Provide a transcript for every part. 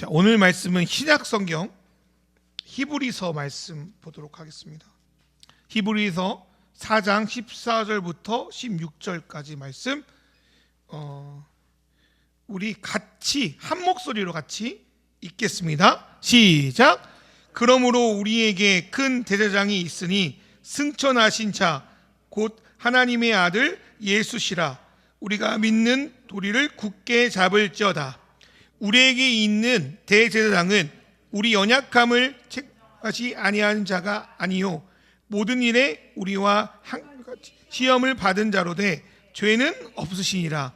자, 오늘 말씀은 신약 성경 히브리서 말씀 보도록 하겠습니다. 히브리서 4장 14절부터 16절까지 말씀 우리 같이 한 목소리로 같이 읽겠습니다. 시작. 그러므로 우리에게 큰 대제사장이 있으니 승천하신 자 곧 하나님의 아들 예수시라. 우리가 믿는 도리를 굳게 잡을지어다. 우리에게 있는 대제사장은 우리 연약함을 책하지 아니한 자가 아니요 모든 일에 우리와 한같이 시험을 받은 자로 돼 죄는 없으시니라.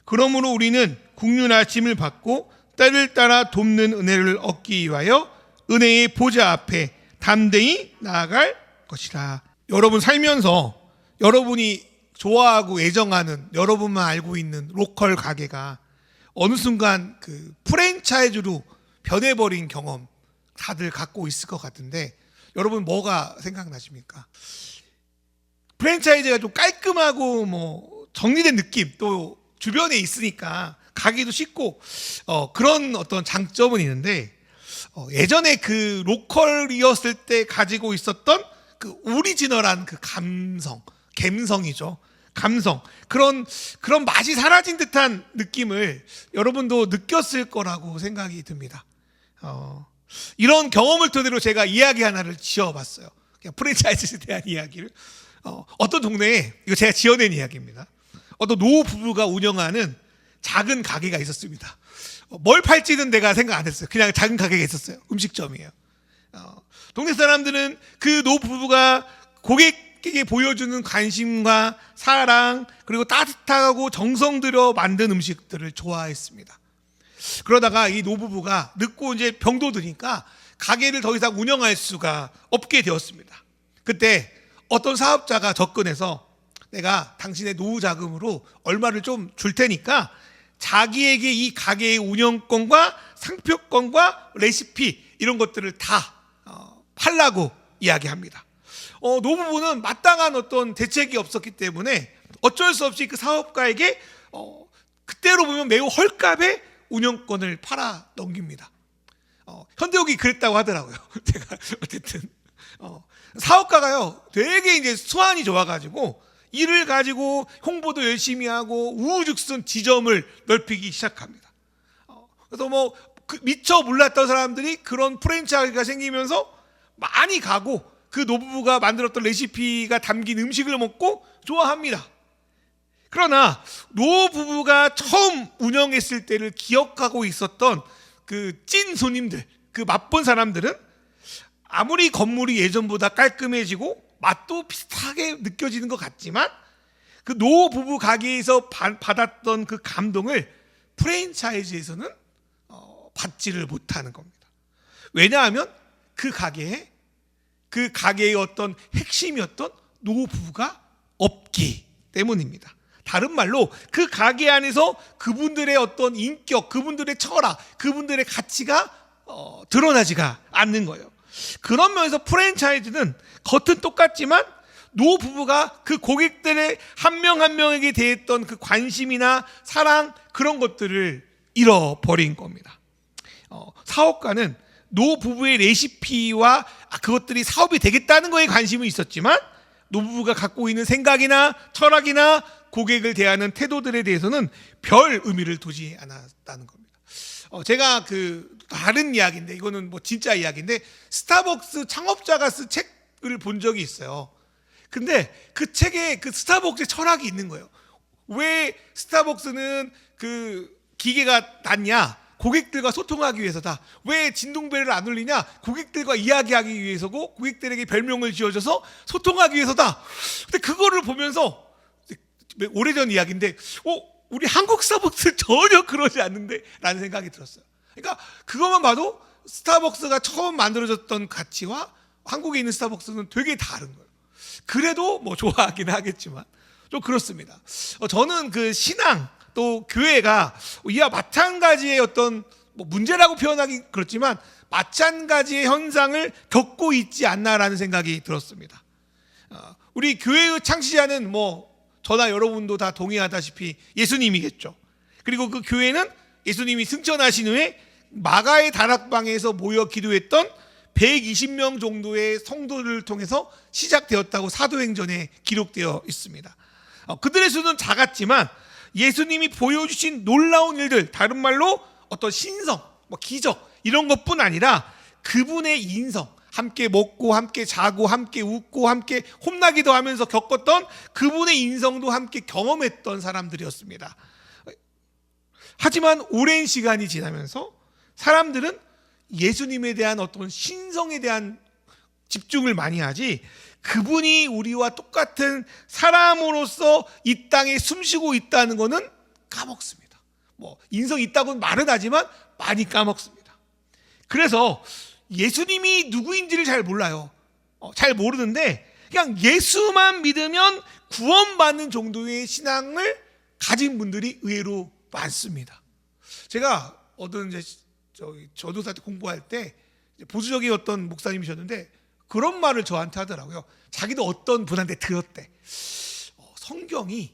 그러므로 우리는 국륜하심을 받고 때를 따라 돕는 은혜를 얻기 위하여 은혜의 보좌 앞에 담대히 나아갈 것이라. 여러분 살면서 여러분이 좋아하고 애정하는, 여러분만 알고 있는 로컬 가게가 어느 순간 그 프랜차이즈로 변해버린 경험 다들 갖고 있을 것 같은데, 여러분 뭐가 생각나십니까? 프랜차이즈가 좀 깔끔하고 뭐 정리된 느낌, 또 주변에 있으니까 가기도 쉽고 그런 어떤 장점은 있는데, 예전에 그 로컬이었을 때 가지고 있었던 그 오리지널한 그 감성이죠. 감성, 그런 맛이 사라진 듯한 느낌을 여러분도 느꼈을 거라고 생각이 듭니다. 이런 경험을 토대로 제가 이야기 하나를 지어봤어요. 그냥 프랜차이즈에 대한 이야기를. 어떤 동네에, 이거 제가 지어낸 이야기입니다. 어떤 노후 부부가 운영하는 작은 가게가 있었습니다. 뭘 팔지는 내가 생각 안 했어요. 그냥 작은 가게가 있었어요. 음식점이에요. 동네 사람들은 그 노후 부부가 고객에게 보여주는 관심과 사랑, 그리고 따뜻하고 정성 들여 만든 음식들을 좋아했습니다. 그러다가 이 노부부가 늙고 이제 병도 드니까 가게를 더 이상 운영할 수가 없게 되었습니다. 그때 어떤 사업자가 접근해서 내가 당신의 노후 자금으로 얼마를 좀 줄 테니까 자기에게 이 가게의 운영권과 상표권과 레시피 이런 것들을 다 팔라고 이야기합니다. 노부부는 마땅한 어떤 대책이 없었기 때문에 어쩔 수 없이 그 사업가에게 그때로 보면 매우 헐값에 운영권을 팔아 넘깁니다. 현대옥이 그랬다고 하더라고요. 제가 어쨌든 사업가가요 되게 이제 수완이 좋아가지고 일을 가지고 홍보도 열심히 하고 우후죽순 지점을 넓히기 시작합니다. 그래서 뭐 미처 몰랐던 사람들이 그런 프랜차이즈가 생기면서 많이 가고 그 노부부가 만들었던 레시피가 담긴 음식을 먹고 좋아합니다. 그러나 노부부가 처음 운영했을 때를 기억하고 있었던 그 찐 손님들, 그 맛본 사람들은 아무리 건물이 예전보다 깔끔해지고 맛도 비슷하게 느껴지는 것 같지만 그 노부부 가게에서 받았던 그 감동을 프랜차이즈에서는 받지를 못하는 겁니다. 왜냐하면 그 가게의 어떤 핵심이었던 노부부가 없기 때문입니다. 다른 말로 그 가게 안에서 그분들의 어떤 인격, 그분들의 철학, 그분들의 가치가 드러나지가 않는 거예요. 그런 면에서 프랜차이즈는 겉은 똑같지만 노부부가 그 고객들의 한 명 한 명에게 대했던 그 관심이나 사랑, 그런 것들을 잃어버린 겁니다. 사업가는 노부부의 레시피와 그것들이 사업이 되겠다는 거에 관심은 있었지만 노부부가 갖고 있는 생각이나 철학이나 고객을 대하는 태도들에 대해서는 별 의미를 두지 않았다는 겁니다. 제가 그 다른 이야기인데, 이거는 뭐 진짜 이야기인데, 스타벅스 창업자가 쓴 책을 본 적이 있어요. 근데 그 책에 그 스타벅스의 철학이 있는 거예요. 왜 스타벅스는 그 기계가 낫냐? 고객들과 소통하기 위해서다. 왜 진동벨을 안 울리냐? 고객들과 이야기하기 위해서고 고객들에게 별명을 지어줘서 소통하기 위해서다. 근데 그거를 보면서, 오래전 이야기인데 우리 한국 스타벅스 전혀 그러지 않는데 라는 생각이 들었어요. 그러니까 그것만 봐도 스타벅스가 처음 만들어졌던 가치와 한국에 있는 스타벅스는 되게 다른 거예요. 그래도 뭐 좋아하긴 하겠지만 좀 그렇습니다. 저는 그 신앙 또 교회가 이와 마찬가지의 어떤 뭐 문제라고 표현하기 그렇지만 마찬가지의 현상을 겪고 있지 않나라는 생각이 들었습니다. 우리 교회의 창시자는 뭐 저나 여러분도 다 동의하다시피 예수님이겠죠. 그리고 그 교회는 예수님이 승천하신 후에 마가의 다락방에서 모여 기도했던 120명 정도의 성도를 통해서 시작되었다고 사도행전에 기록되어 있습니다. 그들의 수는 작았지만 예수님이 보여주신 놀라운 일들, 다른 말로 어떤 신성, 기적 이런 것뿐 아니라 그분의 인성, 함께 먹고 함께 자고 함께 웃고 함께 혼나기도 하면서 겪었던 그분의 인성도 함께 경험했던 사람들이었습니다. 하지만 오랜 시간이 지나면서 사람들은 예수님에 대한 어떤 신성에 대한 집중을 많이 하지, 그분이 우리와 똑같은 사람으로서 이 땅에 숨쉬고 있다는 것은 까먹습니다. 인성이 있다고는 말은 하지만 많이 까먹습니다. 그래서 예수님이 누구인지를 잘 몰라요. 잘 모르는데 그냥 예수만 믿으면 구원받는 정도의 신앙을 가진 분들이 의외로 많습니다. 제가 어떤 전도사 때 공부할 때 보수적인 어떤 목사님이셨는데 그런 말을 저한테 하더라고요. 자기도 어떤 분한테 들었대. 성경이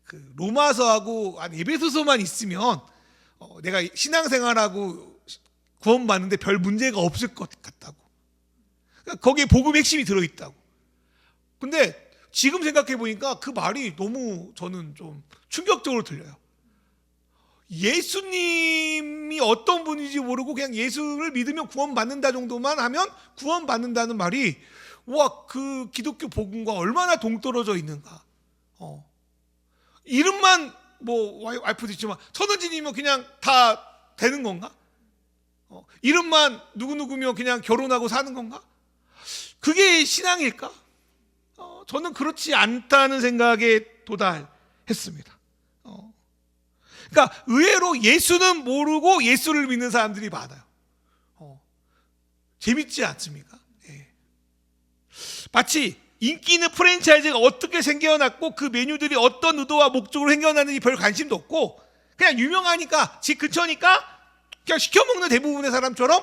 그 로마서하고 에베소서만 있으면 내가 신앙생활하고 구원받는데 별 문제가 없을 것 같다고. 그러니까 거기에 복음의 핵심이 들어있다고. 근데 지금 생각해 보니까 그 말이 너무 저는 좀 충격적으로 들려요. 예수님이 어떤 분인지 모르고 그냥 예수를 믿으면 구원받는다 정도만 하면 구원받는다는 말이, 와, 그 기독교 복음과 얼마나 동떨어져 있는가. 이름만 와이프도 있지만 천은진이면 그냥 다 되는 건가? 이름만 누구누구면 그냥 결혼하고 사는 건가? 그게 신앙일까? 저는 그렇지 않다는 생각에 도달했습니다. 그러니까 의외로 예수는 모르고 예수를 믿는 사람들이 많아요. 재밌지 않습니까? 예. 마치 인기 있는 프랜차이즈가 어떻게 생겨났고 그 메뉴들이 어떤 의도와 목적으로 생겨났는지 별 관심도 없고 그냥 유명하니까 집 근처니까 그냥 시켜먹는 대부분의 사람처럼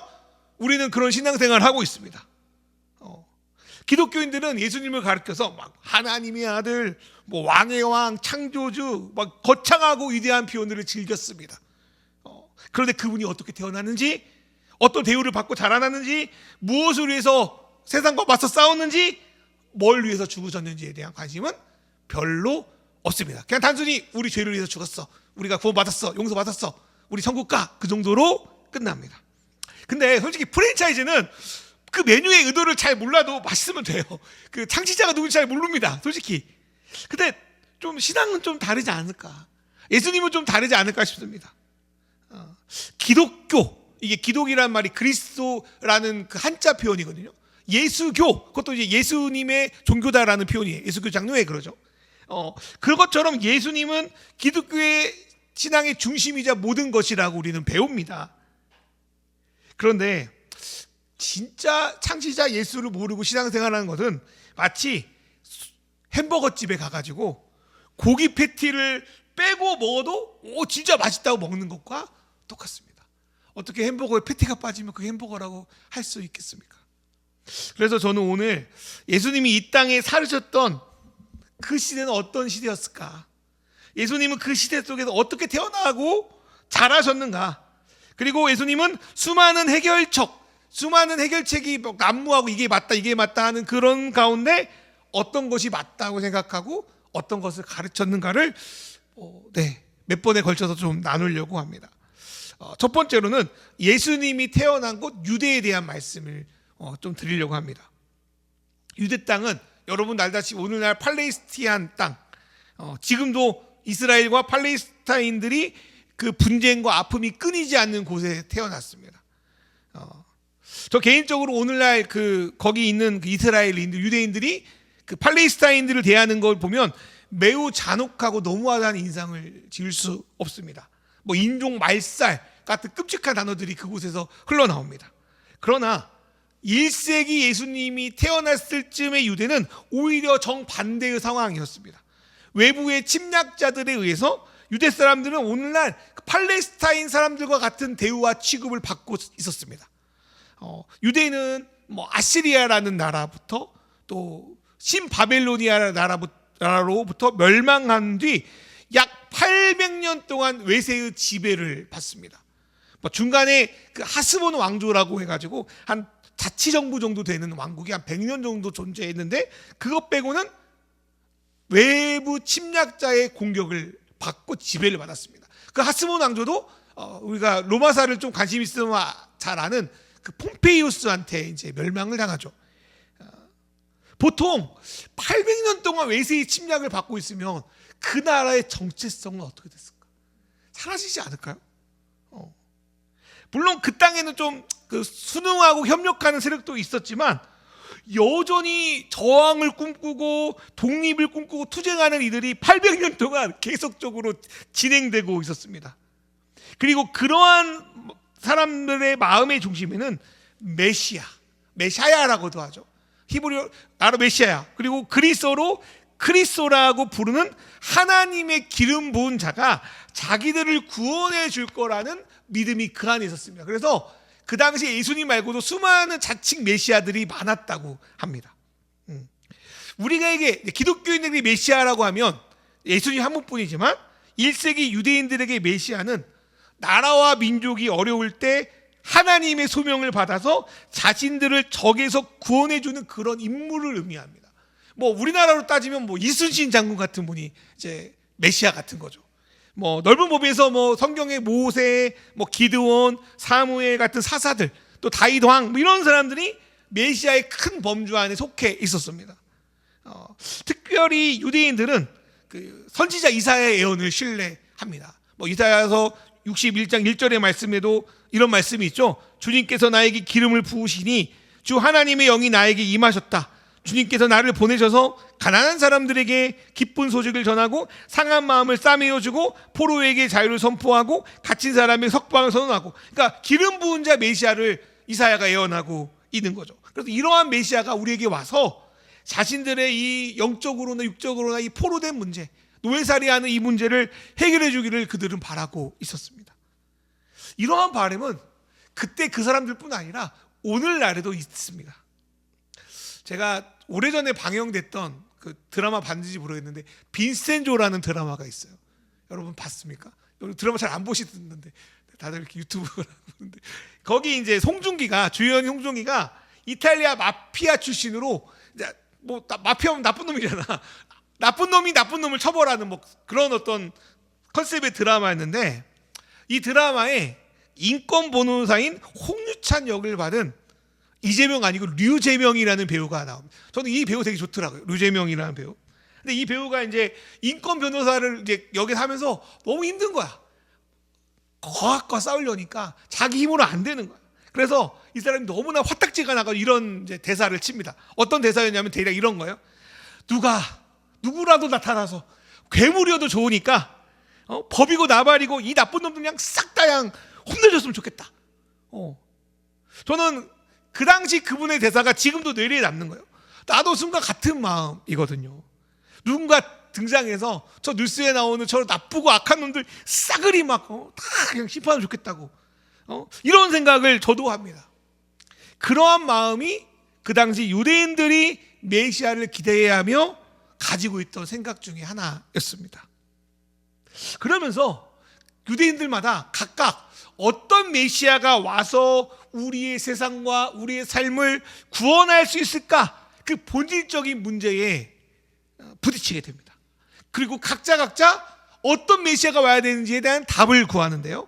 우리는 그런 신앙생활을 하고 있습니다. 기독교인들은 예수님을 가르쳐서 막 하나님의 아들, 왕의 왕, 창조주, 막 거창하고 위대한 표현들을 즐겼습니다. 그런데 그분이 어떻게 태어났는지, 어떤 대우를 받고 자라났는지, 무엇을 위해서 세상과 맞서 싸웠는지, 뭘 위해서 죽으셨는지에 대한 관심은 별로 없습니다. 그냥 단순히 우리 죄를 위해서 죽었어, 우리가 구원받았어, 용서받았어, 우리 천국 가, 그 정도로 끝납니다. 근데 솔직히 프랜차이즈는 그 메뉴의 의도를 잘 몰라도 맛있으면 돼요. 그 창시자가 누군지 잘 모릅니다, 솔직히. 근데 좀 신앙은 좀 다르지 않을까, 예수님은 좀 다르지 않을까 싶습니다. 기독교, 이게 기독이라는 말이 그리스도라는 그 한자 표현이거든요. 예수교, 그것도 이제 예수님의 종교다라는 표현이에요. 예수교 장로회 그러죠. 그것처럼 예수님은 기독교의 신앙의 중심이자 모든 것이라고 우리는 배웁니다. 그런데 진짜 창시자 예수를 모르고 신앙생활하는 것은 마치 햄버거 집에 가가지고 고기 패티를 빼고 먹어도 진짜 맛있다고 먹는 것과 똑같습니다. 어떻게 햄버거에 패티가 빠지면 그 햄버거라고 할 수 있겠습니까? 그래서 저는 오늘 예수님이 이 땅에 살으셨던 그 시대는 어떤 시대였을까? 예수님은 그 시대 속에서 어떻게 태어나고 자라셨는가? 그리고 예수님은 수많은 해결책이 난무하고 이게 맞다 하는 그런 가운데 어떤 것이 맞다고 생각하고 어떤 것을 가르쳤는가를 몇 번에 걸쳐서 좀 나누려고 합니다. 첫 번째로는 예수님이 태어난 곳 유대에 대한 말씀을 좀 드리려고 합니다. 유대 땅은 여러분 알다시피 오늘날 팔레스타인 땅, 지금도 이스라엘과 팔레스타인들이 그 분쟁과 아픔이 끊이지 않는 곳에 태어났습니다. 저 개인적으로 오늘날 거기 있는 그 이스라엘인들, 유대인들이 그 팔레스타인들을 대하는 걸 보면 매우 잔혹하고 너무하다는 인상을 지을 수 없습니다. 인종 말살 같은 끔찍한 단어들이 그곳에서 흘러나옵니다. 그러나 1세기 예수님이 태어났을 쯤의 유대는 오히려 정반대의 상황이었습니다. 외부의 침략자들에 의해서 유대 사람들은 오늘날 팔레스타인 사람들과 같은 대우와 취급을 받고 있었습니다. 유대인은 아시리아라는 나라부터 또 신바벨로니아 나라로부터 멸망한 뒤 약 800년 동안 외세의 지배를 받습니다. 뭐 중간에 그 하스본 왕조라고 해가지고 한 자치정부 정도 되는 왕국이 한 100년 정도 존재했는데, 그것 빼고는 외부 침략자의 공격을 받고 지배를 받았습니다. 그 하스본 왕조도 우리가 로마사를 좀 관심 있으면 잘 아는 그 폼페이우스한테 이제 멸망을 당하죠. 보통 800년 동안 외세의 침략을 받고 있으면 그 나라의 정체성은 어떻게 됐을까? 사라지지 않을까요? 물론 그 땅에는 좀 그 순응하고 협력하는 세력도 있었지만 여전히 저항을 꿈꾸고 독립을 꿈꾸고 투쟁하는 이들이 800년 동안 계속적으로 진행되고 있었습니다. 그리고 그러한 사람들의 마음의 중심에는 메시아야라고도 하죠. 히브리어로 메시아야. 그리고 그리스어로 크리스토라고 부르는 하나님의 기름 부은 자가 자기들을 구원해 줄 거라는 믿음이 그 안에 있었습니다. 그래서 그 당시 예수님 말고도 수많은 자칭 메시아들이 많았다고 합니다. 우리가 기독교인들이 메시아라고 하면 예수님 한 분뿐이지만 1세기 유대인들에게 메시아는 나라와 민족이 어려울 때 하나님의 소명을 받아서 자신들을 적에서 구원해주는 그런 인물을 의미합니다. 뭐 우리나라로 따지면 뭐 이순신 장군 같은 분이 이제 메시아 같은 거죠. 뭐 넓은 범위에서 뭐 성경의 모세, 뭐 기드온, 사무엘 같은 사사들, 또 다윗 왕, 뭐 이런 사람들이 메시아의 큰 범주 안에 속해 있었습니다. 특별히 유대인들은 그 선지자 이사야의 예언을 신뢰합니다. 뭐 이사야서 61장 1절의 말씀에도 이런 말씀이 있죠. 주님께서 나에게 기름을 부으시니 주 하나님의 영이 나에게 임하셨다. 주님께서 나를 보내셔서 가난한 사람들에게 기쁜 소식을 전하고 상한 마음을 싸매어주고 포로에게 자유를 선포하고 갇힌 사람에게 석방을 선언하고, 그러니까 기름 부은 자 메시아를 이사야가 예언하고 있는 거죠. 그래서 이러한 메시아가 우리에게 와서 자신들의 이 영적으로나 육적으로나 이 포로된 문제, 노예살이하는 이 문제를 해결해 주기를 그들은 바라고 있었습니다. 이러한 바람은 그때 그 사람들뿐 아니라 오늘날에도 있습니다. 제가 오래전에 방영됐던 그 드라마 봤는지 모르겠는데 빈센조라는 드라마가 있어요. 여러분 봤습니까? 여러분 드라마 잘 안 보시던데 다들 이렇게 유튜브를 보는데, 거기 이제 주연 송중기가 이탈리아 마피아 출신으로, 뭐 마피아면 나쁜 놈이잖아. 나쁜 놈이 나쁜 놈을 처벌하는 뭐 그런 어떤 컨셉의 드라마였는데, 이 드라마에 인권 변호사인 홍유찬 역을 받은 이재명 아니고 류재명이라는 배우가 나옵니다. 저는 이 배우 되게 좋더라고요. 류재명이라는 배우. 근데 이 배우가 이제 인권 변호사를 이제 여기서 하면서 너무 힘든 거야. 과학과 싸우려니까 자기 힘으로 안 되는 거야. 그래서 이 사람이 너무나 화딱지가 나가 이런 이제 대사를 칩니다. 어떤 대사였냐면 대략 이런 거예요. 누구라도 나타나서 괴물이어도 좋으니까 법이고 나발이고 이 나쁜 놈들 그냥 싹 다 그냥 혼내줬으면 좋겠다. 저는 그 당시 그분의 대사가 지금도 뇌리에 남는 거예요. 나도 순간 같은 마음이거든요. 누군가 등장해서 저 뉴스에 나오는 저 나쁘고 악한 놈들 싸그리 막 다 그냥 심판하면 좋겠다고 이런 생각을 저도 합니다. 그러한 마음이 그 당시 유대인들이 메시아를 기대하며 가지고 있던 생각 중에 하나였습니다. 그러면서 유대인들마다 각각 어떤 메시아가 와서 우리의 세상과 우리의 삶을 구원할 수 있을까, 그 본질적인 문제에 부딪히게 됩니다. 그리고 각자 어떤 메시아가 와야 되는지에 대한 답을 구하는데요.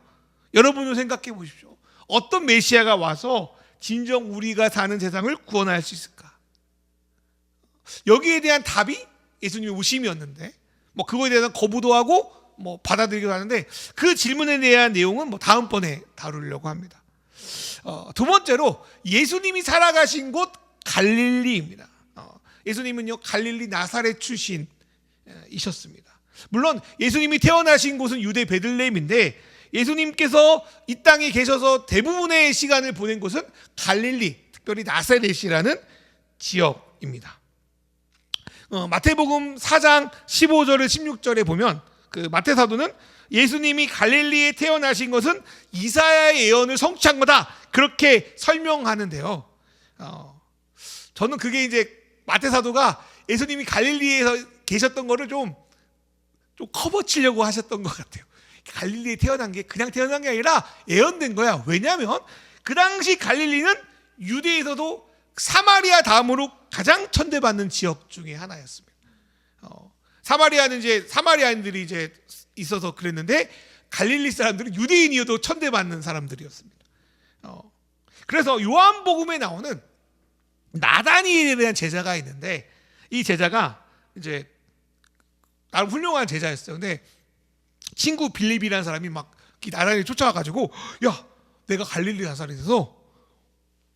여러분은 생각해 보십시오. 어떤 메시아가 와서 진정 우리가 사는 세상을 구원할 수 있을까? 여기에 대한 답이 예수님의 오심이었는데, 뭐 그거에 대한 거부도 하고 뭐 받아들이기도 하는데, 그 질문에 대한 내용은 뭐 다음번에 다루려고 합니다. 두 번째로 예수님이 살아가신 곳 갈릴리입니다. 예수님은요 갈릴리 나사렛 출신이셨습니다. 물론 예수님이 태어나신 곳은 유대 베들레헴인데, 예수님께서 이 땅에 계셔서 대부분의 시간을 보낸 곳은 갈릴리, 특별히 나사렛이라는 지역입니다. 마태복음 4장 15절에 16절에 보면 그 마태 사도는 예수님이 갈릴리에 태어나신 것은 이사야의 예언을 성취한 거다, 그렇게 설명하는데요. 저는 그게 이제 마태 사도가 예수님이 갈릴리에서 계셨던 거를 좀 커버치려고 하셨던 것 같아요. 갈릴리에 태어난 게 그냥 태어난 게 아니라 예언된 거야. 왜냐하면 그 당시 갈릴리는 유대에서도 사마리아 다음으로 가장 천대받는 지역 중에 하나였습니다. 사마리아는 이제 사마리아인들이 이제 있어서 그랬는데 갈릴리 사람들은 유대인이어도 천대받는 사람들이었습니다. 그래서 요한복음에 나오는 나다니엘이라는 제자가 있는데 이 제자가 이제 나름 훌륭한 제자였어요. 근데 친구 빌립이라는 사람이 막 나다니엘 쫓아와가지고 야, 내가 갈릴리 나사렛에서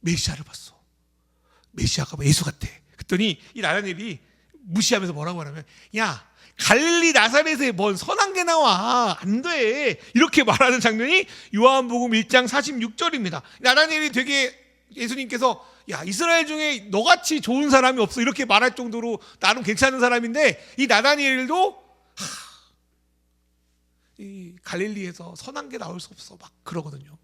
메시아를 봤어. 메시아가 예수 같아. 그랬더니 이 나다니엘이 무시하면서 뭐라고 하냐면 야, 갈릴리 나사렛에 뭔 선한 게 나와. 안 돼. 이렇게 말하는 장면이 요한복음 1장 46절입니다. 나다니엘이 되게 예수님께서 야, 이스라엘 중에 너같이 좋은 사람이 없어. 이렇게 말할 정도로 나름 괜찮은 사람인데 이 나다니엘도 이 갈릴리에서 선한 게 나올 수 없어. 막 그러거든요.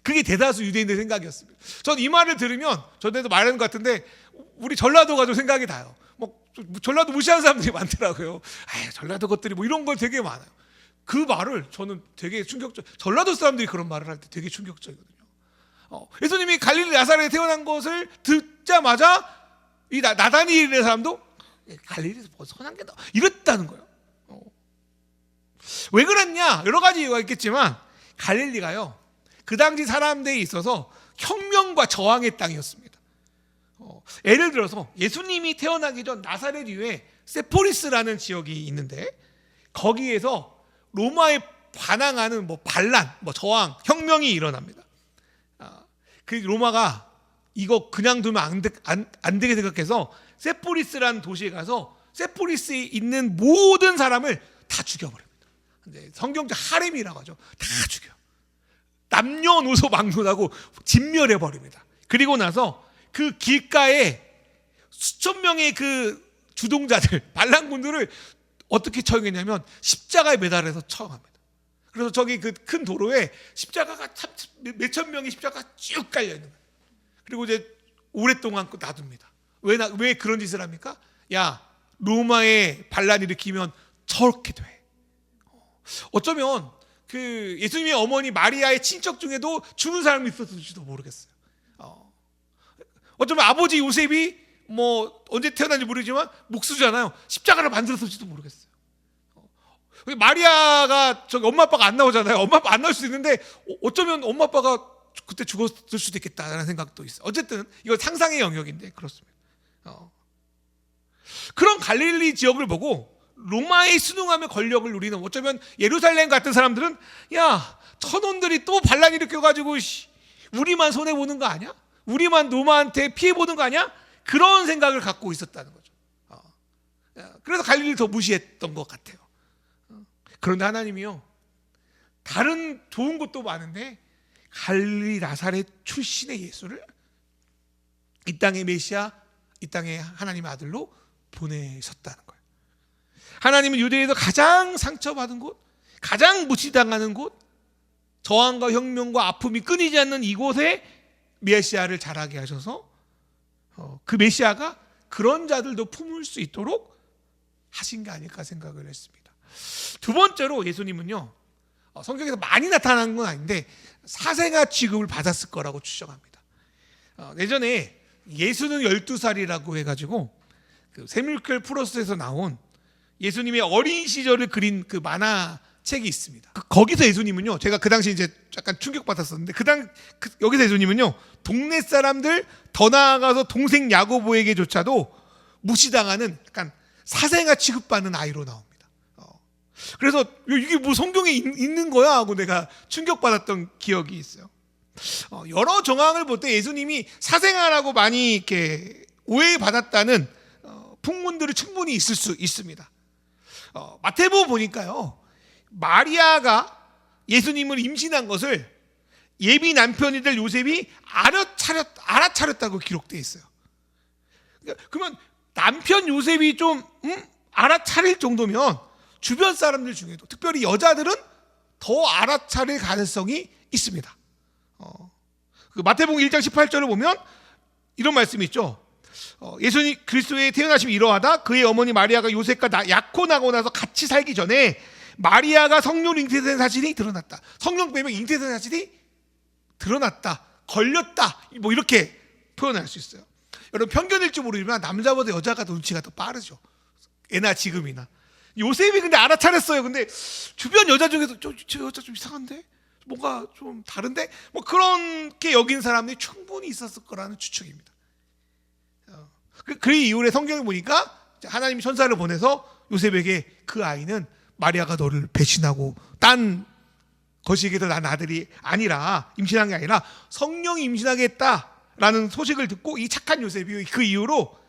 그게 대다수 유대인들 생각이었습니다. 전 이 말을 들으면 전에도 말하는 것 같은데 우리 전라도가 좀 생각이 나요. 뭐 전라도 무시하는 사람들이 많더라고요. 전라도 것들이 뭐 이런 걸 되게 많아요. 그 말을 저는 되게 충격적. 전라도 사람들이 그런 말을 할 때 되게 충격적이거든요. 예수님이 갈릴리 나사렛에 태어난 것을 듣자마자 이 나다니엘의 사람도 갈릴리에서 뭐 선한 게 나와 이랬다는 거예요. 왜 그랬냐? 여러 가지 이유가 있겠지만 갈릴리가요, 그 당시 사람들에 있어서 혁명과 저항의 땅이었습니다. 예를 들어서 예수님이 태어나기 전 나사렛 이후에 세포리스라는 지역이 있는데 거기에서 로마에 반항하는 뭐 반란, 뭐 저항, 혁명이 일어납니다. 그 로마가 이거 그냥 두면 안 되게 생각해서 세포리스라는 도시에 가서 세포리스에 있는 모든 사람을 다 죽여버립니다. 성경적 하렘이라고 하죠. 다 죽여. 남녀노소 막론하고 진멸해버립니다. 그리고 나서 그 길가에 수천 명의 그 주동자들, 반란군들을 어떻게 처형했냐면 십자가에 매달아서 처형합니다. 그래서 저기 그 큰 도로에 십자가가 몇천 명의 십자가가 쭉 깔려 있는 거예요. 그리고 이제 오랫동안 놔둡니다. 왜 그런 짓을 합니까? 야, 로마의 반란 일으키면 저렇게 돼. 어쩌면 그 예수님의 어머니 마리아의 친척 중에도 죽은 사람이 있었을지도 모르겠어요. 어쩌면 아버지 요셉이 뭐 언제 태어난지 모르지만 목수잖아요. 십자가를 만들었을지도 모르겠어요. 마리아가 저기 엄마 아빠가 안 나오잖아요. 엄마 아빠 안 나올 수도 있는데 어쩌면 엄마 아빠가 그때 죽었을 수도 있겠다라는 생각도 있어요. 어쨌든 이거 상상의 영역인데 그렇습니다. 그런 갈릴리 지역을 보고 로마에 순응하며 권력을 누리는, 어쩌면 예루살렘 같은 사람들은 야, 천원들이 또 반란 일으켜가지고 우리만 손해보는 거 아니야? 우리만 로마한테 피해보는 거 아니야? 그런 생각을 갖고 있었다는 거죠. 그래서 갈릴리를 더 무시했던 것 같아요. 그런데 하나님이요, 다른 좋은 것도 많은데 갈릴리 나사렛 출신의 예수를 이 땅의 메시아, 이 땅의 하나님의 아들로 보내셨다는 거예요. 하나님은 유대에서 가장 상처받은 곳, 가장 무시당하는 곳, 저항과 혁명과 아픔이 끊이지 않는 이곳에 메시아를 자라게 하셔서 그 메시아가 그런 자들도 품을 수 있도록 하신 게 아닐까 생각을 했습니다. 두 번째로 예수님은요, 성경에서 많이 나타나는 건 아닌데 사생아 취급을 받았을 거라고 추정합니다. 예전에 예수는 12살이라고 해가지고 그 세밀클 프로스에서 나온 예수님의 어린 시절을 그린 그 만화책이 있습니다. 거기서 예수님은요, 제가 그 당시 이제 약간 충격받았었는데 여기서 예수님은요, 동네 사람들, 더 나아가서 동생 야고보에게조차도 무시당하는 약간 사생아 취급받는 아이로 나옵니다. 그래서 이게 뭐 성경에 있는 거야 하고 내가 충격받았던 기억이 있어요. 여러 정황을 볼 때 예수님이 사생아라고 많이 이렇게 오해받았다는 풍문들이 충분히 있을 수 있습니다. 마태복음 보니까요, 마리아가 예수님을 임신한 것을 예비 남편이 될 요셉이 알아차렸다고 기록되어 있어요. 그러면 남편 요셉이 좀 알아차릴 정도면 주변 사람들 중에도, 특별히 여자들은 더 알아차릴 가능성이 있습니다. 그 마태복음 1장 18절을 보면 이런 말씀이 있죠. 예수님 그리스도의 태어나심이 이러하다 그의 어머니 마리아가 요셉과 약혼하고 나서 같이 살기 전에 마리아가 성령으로 잉태된 사실이 드러났다. 성령 빼면 잉태된 사실이 드러났다. 걸렸다. 뭐 이렇게 표현할 수 있어요. 여러분 편견일지 모르지만 남자보다 여자가 눈치가 더 빠르죠. 예나 지금이나. 요셉이 근데 알아차렸어요. 근데 주변 여자 중에서 저 여자 좀 이상한데? 뭔가 좀 다른데? 뭐 그렇게 여긴 사람들이 충분히 있었을 거라는 추측입니다. 그 이후에 성경을 보니까 하나님이 천사를 보내서 요셉에게 그 아이는 마리아가 너를 배신하고 딴 것에게서 난 아들이 아니라 임신한 게 아니라 성령이 임신하게 했다라는 소식을 듣고 이 착한 요셉이 그 이후로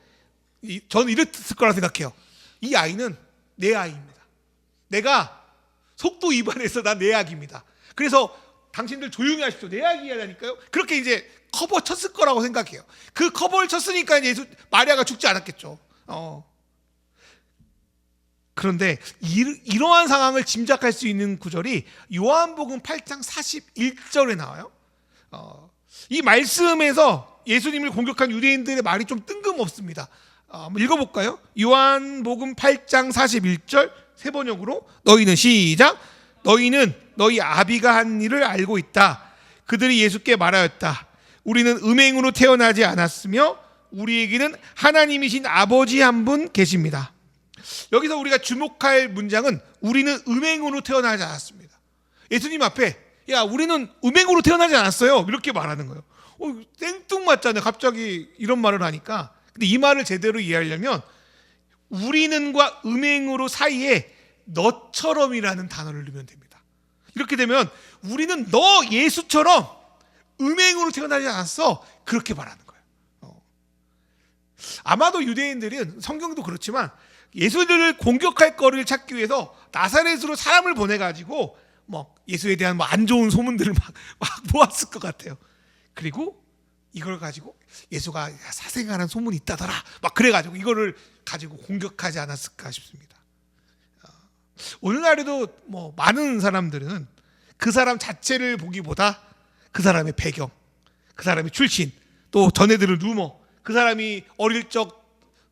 저는 이랬을 거라 생각해요. 이 아이는 내 아이입니다. 내가 속도 위반해서 난 내 아기입니다. 그래서 당신들 조용히 하십시오. 내 아기라니까요. 그렇게 이제 커버 쳤을 거라고 생각해요. 그 커버를 쳤으니까 마리아가 죽지 않았겠죠. 그런데 이러한 상황을 짐작할 수 있는 구절이 요한복음 8장 41절에 나와요. 이 말씀에서 예수님을 공격한 유대인들의 말이 좀 뜬금없습니다. 한번 읽어볼까요? 요한복음 8장 41절 세 번역으로 너희는 시작. 너희는 너희 아비가 한 일을 알고 있다. 그들이 예수께 말하였다. 우리는 음행으로 태어나지 않았으며 우리에게는 하나님이신 아버지 한 분 계십니다. 여기서 우리가 주목할 문장은 우리는 음행으로 태어나지 않았습니다. 예수님 앞에 야 우리는 음행으로 태어나지 않았어요. 이렇게 말하는 거예요. 생뚱맞잖아요. 갑자기 이런 말을 하니까. 근데 이 말을 제대로 이해하려면 우리는과 음행으로 사이에 너처럼이라는 단어를 넣으면 됩니다. 이렇게 되면 우리는 너 예수처럼 음행으로 태어나지 않았어. 그렇게 말하는 거예요. 아마도 유대인들은 성경도 그렇지만 예수를 공격할 거리를 찾기 위해서 나사렛으로 사람을 보내가지고 뭐 예수에 대한 뭐 안 좋은 소문들을 막 모았을 것 같아요. 그리고 이걸 가지고 예수가 사생활한 소문이 있다더라 막 그래가지고 이거를 가지고 공격하지 않았을까 싶습니다. 오늘날에도 뭐 많은 사람들은 그 사람 자체를 보기보다 그 사람의 배경, 그 사람의 출신, 또 전해들을 루머, 그 사람이 어릴 적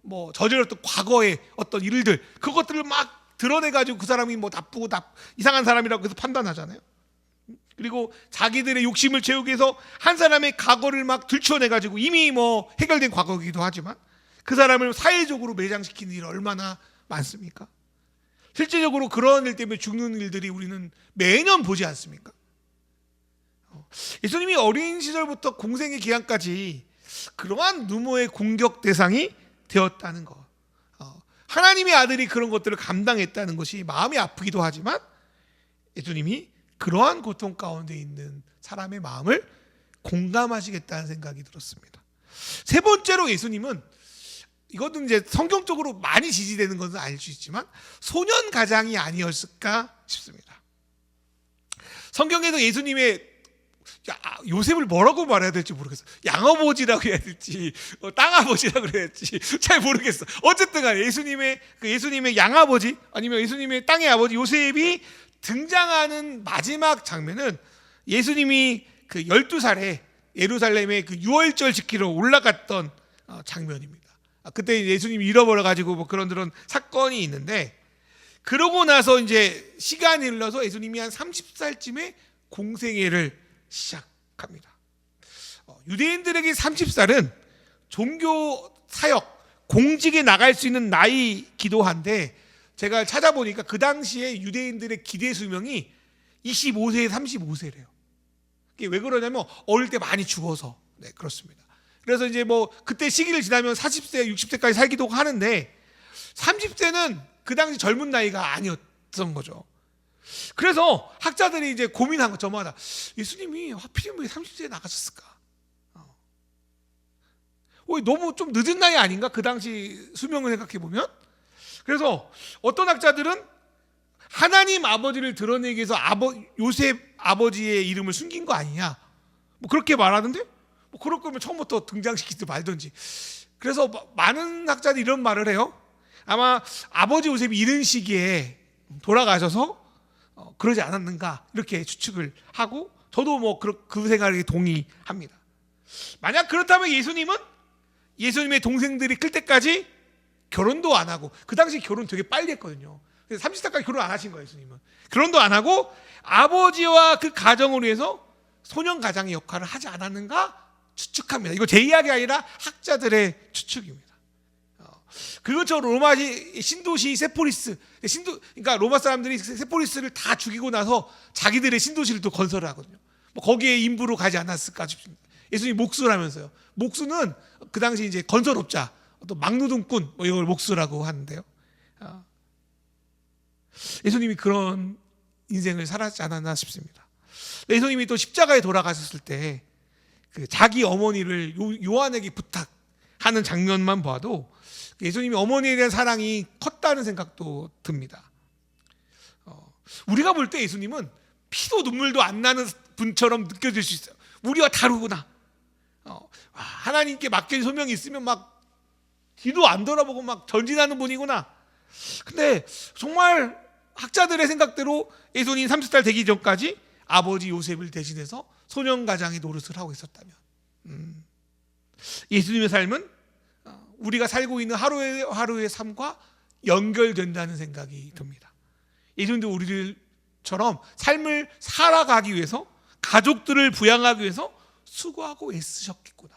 뭐 저질렀던 과거의 어떤 일들 그것들을 막 드러내가지고 그 사람이 뭐 나쁘고 이상한 사람이라고 해서 판단하잖아요. 그리고 자기들의 욕심을 채우기 위해서 한 사람의 과거를 막 들춰내가지고 이미 뭐 해결된 과거이기도 하지만 그 사람을 사회적으로 매장시키는 일이 얼마나 많습니까? 실제적으로 그런 일 때문에 죽는 일들이 우리는 매년 보지 않습니까? 예수님이 어린 시절부터 공생의 기간까지 그러한 누모의 공격 대상이 되었다는 것, 하나님의 아들이 그런 것들을 감당했다는 것이 마음이 아프기도 하지만 예수님이 그러한 고통 가운데 있는 사람의 마음을 공감하시겠다는 생각이 들었습니다. 세 번째로 예수님은 이것은 이제 성경적으로 많이 지지되는 것은 아닐 수 있지만 소년 가장이 아니었을까 싶습니다. 성경에서 예수님의 요셉을 뭐라고 말해야 될지 모르겠어. 양아버지라고 해야 될지 땅아버지라고 해야 될지 잘 모르겠어. 어쨌든 간에 예수님의 양아버지 아니면 예수님의 땅의 아버지 요셉이 등장하는 마지막 장면은 예수님이 그 12살에 예루살렘에 그 유월절 지키러 올라갔던 장면입니다. 그때 예수님이 잃어버려가지고 뭐 그런 사건이 있는데 그러고 나서 이제 시간이 흘러서 예수님이 한 30살쯤에 공생애를 시작합니다. 유대인들에게 30살은 종교 사역, 공직에 나갈 수 있는 나이기도 한데 제가 찾아보니까 그 당시에 유대인들의 기대 수명이 25세에 35세래요. 이게 왜 그러냐면 어릴 때 많이 죽어서 그렇습니다. 그래서 이제 뭐 그때 시기를 지나면 40세, 60세까지 살기도 하는데 30세는 그 당시 젊은 나이가 아니었던 거죠. 그래서 학자들이 이제 고민한 거 저마다 예수님이 하필이면 왜 30세에 나가셨을까? 너무 좀 늦은 나이 아닌가? 그 당시 수명을 생각해 보면. 그래서 어떤 학자들은 하나님 아버지를 드러내기 위해서 요셉 아버지의 이름을 숨긴 거 아니냐? 뭐 그렇게 말하는데 뭐 그럴 거면 처음부터 등장시키지 말던지. 그래서 많은 학자들이 이런 말을 해요. 아마 아버지 요셉이 이른 시기에 돌아가셔서 그러지 않았는가 이렇게 추측을 하고 저도 뭐 그 생각에 동의합니다. 만약 그렇다면 예수님의 동생들이 클 때까지 결혼도 안 하고 그 당시 결혼 되게 빨리 했거든요. 그래서 30살까지 결혼 안 하신 거예요. 예수님은 결혼도 안 하고 아버지와 그 가정을 위해서 소년 가장의 역할을 하지 않았는가 추측합니다. 이거 제 이야기 아니라 학자들의 추측입니다. 그것처럼 로마 신도시 세포리스 그러니까 로마 사람들이 세포리스를 다 죽이고 나서 자기들의 신도시를 또 건설을 하거든요. 뭐 거기에 인부로 가지 않았을까 싶습니다. 예수님 목수라면서요. 목수는 그 당시 이제 건설업자, 또 막노동꾼 뭐 이걸 목수라고 하는데요. 예수님이 그런 인생을 살았지 않았나 싶습니다. 예수님이 또 십자가에 돌아가셨을 때 그 자기 어머니를 요한에게 부탁하는 장면만 봐도 예수님이 어머니에 대한 사랑이 컸다는 생각도 듭니다. 우리가 볼 때 예수님은 피도 눈물도 안 나는 분처럼 느껴질 수 있어요. 우리와 다르구나. 하나님께 맡긴 소명이 있으면 막 뒤도 안 돌아보고 막 전진하는 분이구나. 근데 정말 학자들의 생각대로 예수님 30살 되기 전까지 아버지 요셉을 대신해서 소년가장의 노릇을 하고 있었다면 예수님의 삶은 우리가 살고 있는 하루의 삶과 연결된다는 생각이 듭니다. 예수님도 우리들처럼 삶을 살아가기 위해서 가족들을 부양하기 위해서 수고하고 애쓰셨겠구나.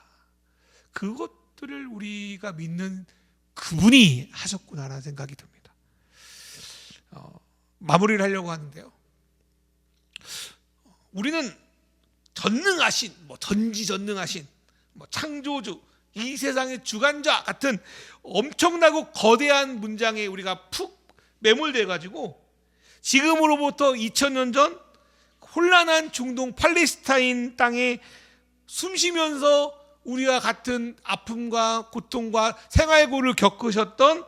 그것들을 우리가 믿는 그분이 하셨구나라는 생각이 듭니다. 마무리를 하려고 하는데요. 우리는 전능하신, 전지전능하신, 창조주, 이 세상의 주관자 같은 엄청나고 거대한 문장에 우리가 푹 매몰돼 가지고 지금으로부터 2000년 전 혼란한 중동 팔레스타인 땅에 숨쉬면서 우리와 같은 아픔과 고통과 생활고를 겪으셨던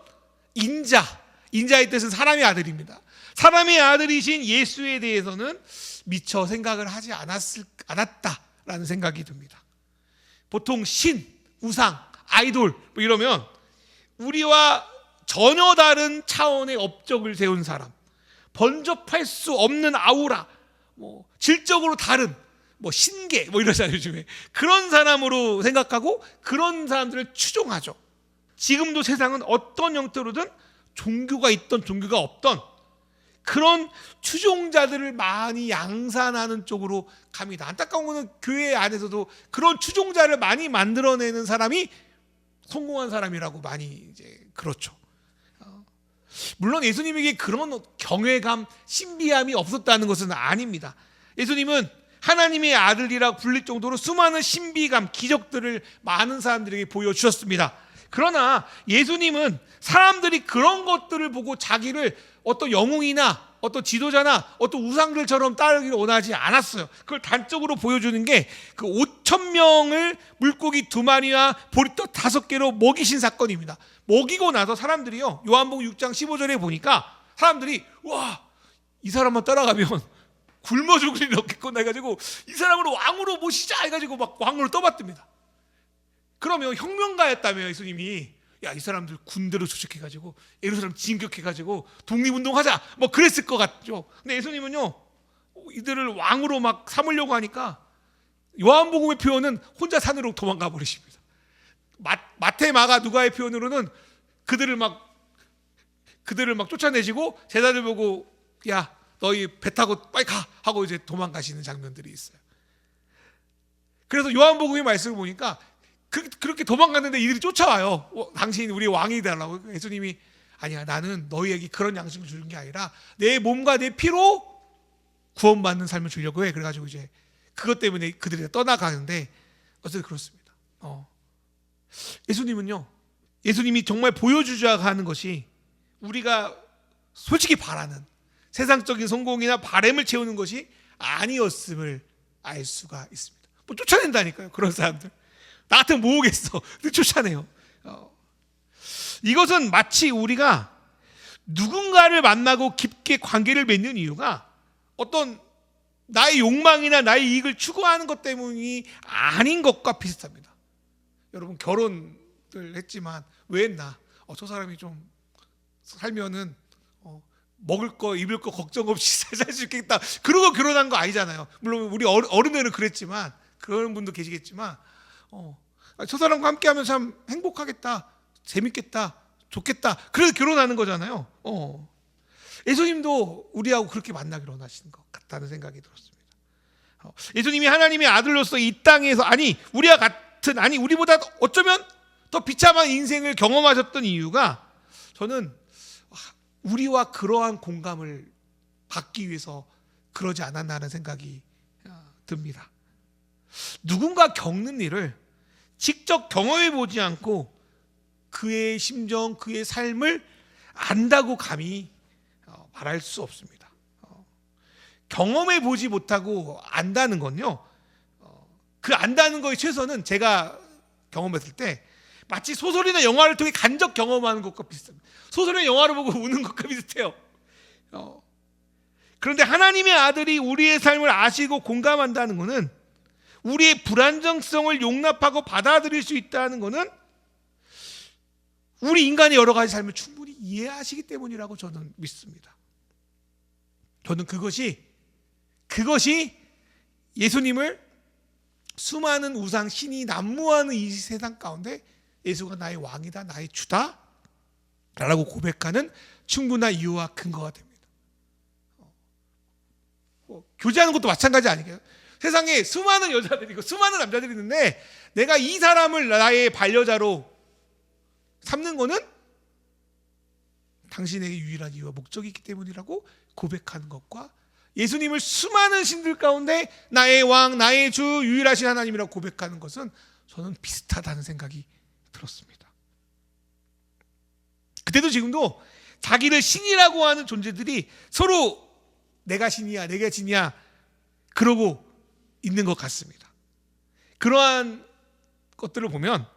인자의 뜻은 사람의 아들입니다. 사람의 아들이신 예수에 대해서는 미처 생각을 하지 않았다라는 생각이 듭니다. 보통 신, 우상, 아이돌 뭐 이러면 우리와 전혀 다른 차원의 업적을 세운 사람, 번접할 수 없는 아우라, 질적으로 다른 신계 이러잖아요. 요즘에 그런 사람으로 생각하고 그런 사람들을 추종하죠. 지금도 세상은 어떤 형태로든 종교가 있던 종교가 없던 그런 추종자들을 많이 양산하는 쪽으로 갑니다. 안타까운 것은 교회 안에서도 그런 추종자를 많이 만들어내는 사람이 성공한 사람이라고 많이 이제 그렇죠. 물론 예수님에게 그런 경외감, 신비함이 없었다는 것은 아닙니다. 예수님은 하나님의 아들이라 불릴 정도로 수많은 신비감, 기적들을 많은 사람들에게 보여주셨습니다. 그러나 예수님은 사람들이 그런 것들을 보고 자기를 어떤 영웅이나 어떤 지도자나 어떤 우상들처럼 따르기를 원하지 않았어요. 그걸 단적으로 보여주는 게 그 5,000명을 물고기 2마리와 보리떡 5개로 먹이신 사건입니다. 먹이고 나서 사람들이요, 요한복음 6장 15절에 보니까 사람들이 와, 이 사람만 따라가면 굶어 죽을 일이 없겠구나 해가지고 이 사람을 왕으로 모시자 해가지고 막 왕으로 떠받듭니다. 그러면 혁명가였다며 예수님이 이 사람들 군대로 조직해가지고 예루살렘 진격해가지고 독립운동하자 그랬을 것 같죠. 근데 예수님은요, 이들을 왕으로 막 삼으려고 하니까 요한복음의 표현은 혼자 산으로 도망가 버리십니다. 마태, 마가, 누가의 표현으로는 그들을 막 쫓아내시고 제자들 보고 야, 너희 배 타고 빨리 가 하고 이제 도망가시는 장면들이 있어요. 그래서 요한복음의 말씀을 보니까 그렇게 도망갔는데 이들이 쫓아와요. 당신 우리 왕이 되라고. 예수님이 아니야, 나는 너희에게 그런 양식을 주는 게 아니라 내 몸과 내 피로 구원받는 삶을 주려고 해. 그래가지고 이제 그것 때문에 그들이 떠나가는데 어쨌든 그렇습니다. 예수님은요, 예수님이 정말 보여주자 하는 것이 우리가 솔직히 바라는 세상적인 성공이나 바램을 채우는 것이 아니었음을 알 수가 있습니다. 쫓아낸다니까요. 그런 사람들 나 같으면 모으겠어. 쫓아내요. 이것은 마치 우리가 누군가를 만나고 깊게 관계를 맺는 이유가 어떤 나의 욕망이나 나의 이익을 추구하는 것 때문이 아닌 것과 비슷합니다. 여러분 결혼을 했지만 왜 했나? 저 사람이 좀 살면은 먹을 거 입을 거 걱정 없이 살 수 있겠다. 그러고 결혼한 거 아니잖아요. 물론 우리 어른들은 그랬지만 그런 분도 계시겠지만 저 사람과 함께하면 참 행복하겠다, 재밌겠다, 좋겠다. 그래서 결혼하는 거잖아요. 예수님도 우리하고 그렇게 만나기를 원하시는 것 같다는 생각이 들었습니다. 예수님이 하나님의 아들로서 이 땅에서 우리와 같은 우리보다 어쩌면 더 비참한 인생을 경험하셨던 이유가 저는 우리와 그러한 공감을 받기 위해서 그러지 않았나 하는 생각이 듭니다. 누군가 겪는 일을 직접 경험해 보지 않고 그의 심정, 그의 삶을 안다고 감히 말할 수 없습니다. 경험해 보지 못하고 안다는 건요, 그 안다는 거의 최선은 제가 경험했을 때 마치 소설이나 영화를 통해 간접 경험하는 것과 비슷합니다. 소설이나 영화를 보고 우는 것과 비슷해요. 그런데 하나님의 아들이 우리의 삶을 아시고 공감한다는 것은 우리의 불안정성을 용납하고 받아들일 수 있다는 것은 우리 인간의 여러 가지 삶을 충분히 이해하시기 때문이라고 저는 믿습니다. 저는 그것이 예수님을 수많은 우상 신이 난무하는 이 세상 가운데 예수가 나의 왕이다, 나의 주다 라고 고백하는 충분한 이유와 근거가 됩니다. 교제하는 것도 마찬가지 아니겠어요? 세상에 수많은 여자들이 있고 수많은 남자들이 있는데 내가 이 사람을 나의 반려자로 삼는 것은 당신에게 유일한 이유와 목적이 있기 때문이라고 고백하는 것과 예수님을 수많은 신들 가운데 나의 왕, 나의 주, 유일하신 하나님이라고 고백하는 것은 저는 비슷하다는 생각이 들었습니다. 그때도 지금도 자기를 신이라고 하는 존재들이 서로 내가 신이야, 내가 신이야 그러고 있는 것 같습니다. 그러한 것들을 보면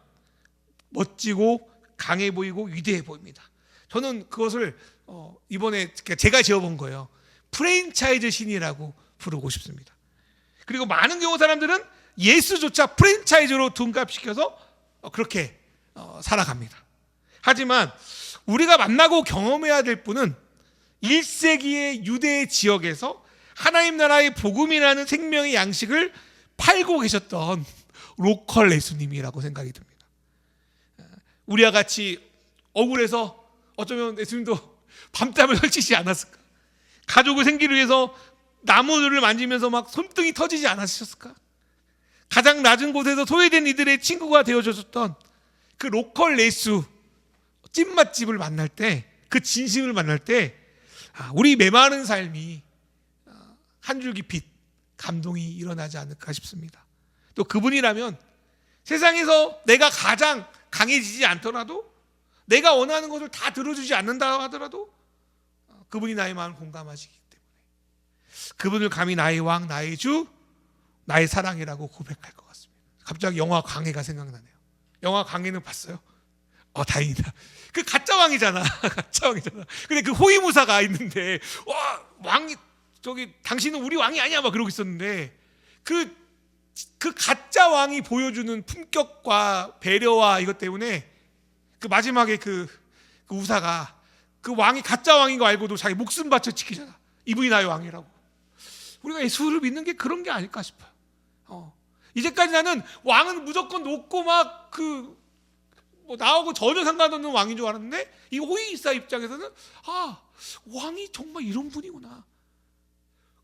멋지고 강해 보이고 위대해 보입니다. 저는 그것을 이번에 제가 지어본 거예요. 프랜차이즈 신이라고 부르고 싶습니다. 그리고 많은 경우 사람들은 예수조차 프랜차이즈로 둔갑시켜서 그렇게 살아갑니다. 하지만 우리가 만나고 경험해야 될 분은 1세기의 유대 지역에서 하나님 나라의 복음이라는 생명의 양식을 팔고 계셨던 로컬 예수님이라고 생각이 듭니다. 우리와 같이 억울해서 어쩌면 예수님도 밤잠을 설치지 않았을까? 가족을 생기를 위해서 나무들을 만지면서 막 손등이 터지지 않으셨을까? 가장 낮은 곳에서 소외된 이들의 친구가 되어주셨던 그 로컬 예수 찐맛집을 만날 때, 그 진심을 만날 때 우리 메마른 삶이 한 줄기 빛, 감동이 일어나지 않을까 싶습니다. 또 그분이라면 세상에서 내가 가장 강해지지 않더라도 내가 원하는 것을 다 들어주지 않는다 하더라도 그분이 나의 마음을 공감하시기 때문에 그분을 감히 나의 왕, 나의 주, 나의 사랑이라고 고백할 것 같습니다. 갑자기 영화 광해가 생각나네요. 영화 광해는 봤어요? 다행이다. 그 가짜 왕이잖아. 가짜 왕이잖아. 근데 그 호위무사가 있는데 왕이 당신은 우리 왕이 아니야 막 그러고 있었는데 그 가짜 왕이 보여주는 품격과 배려와 이것 때문에 그 마지막에 그 우사가 그 왕이 가짜 왕인 거 알고도 자기 목숨 바쳐 지키잖아. 이분이 나의 왕이라고. 우리가 예수를 믿는 게 그런 게 아닐까 싶어요. 이제까지 나는 왕은 무조건 높고 막 나하고 전혀 상관없는 왕인 줄 알았는데 이 호위사 입장에서는 왕이 정말 이런 분이구나.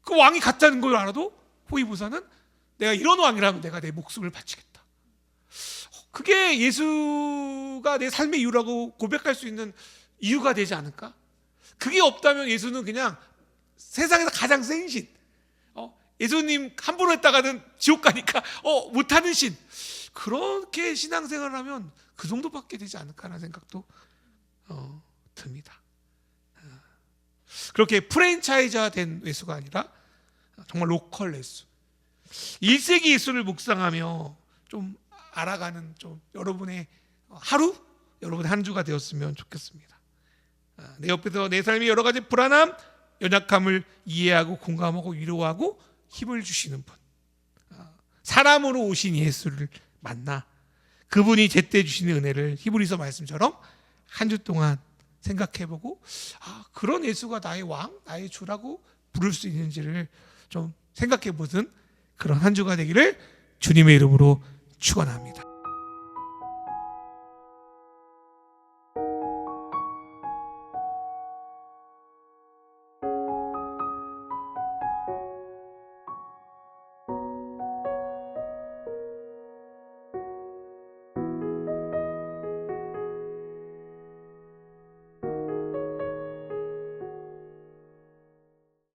그 왕이 가짜인 걸 알아도 호위부사는 내가 이런 왕이라면 내가 내 목숨을 바치겠다. 그게 예수가 내 삶의 이유라고 고백할 수 있는 이유가 되지 않을까? 그게 없다면 예수는 그냥 세상에서 가장 센 신, 예수님 함부로 했다가는 지옥 가니까 못하는 신, 그렇게 신앙생활을 하면 그 정도밖에 되지 않을까라는 생각도 듭니다. 그렇게 프랜차이즈화 된 예수가 아니라 정말 로컬 예수, 1세기 예수를 묵상하며 좀 알아가는 좀 여러분의 하루, 여러분의 한 주가 되었으면 좋겠습니다. 내 옆에서 내 삶의 여러 가지 불안함, 연약함을 이해하고 공감하고 위로하고 힘을 주시는 분, 사람으로 오신 예수를 만나 그분이 제때 주시는 은혜를 히브리서 말씀처럼 한 주 동안 생각해보고 그런 예수가 나의 왕, 나의 주라고 부를 수 있는지를 좀 생각해보는 그런 한 주가 되기를 주님의 이름으로 축원합니다.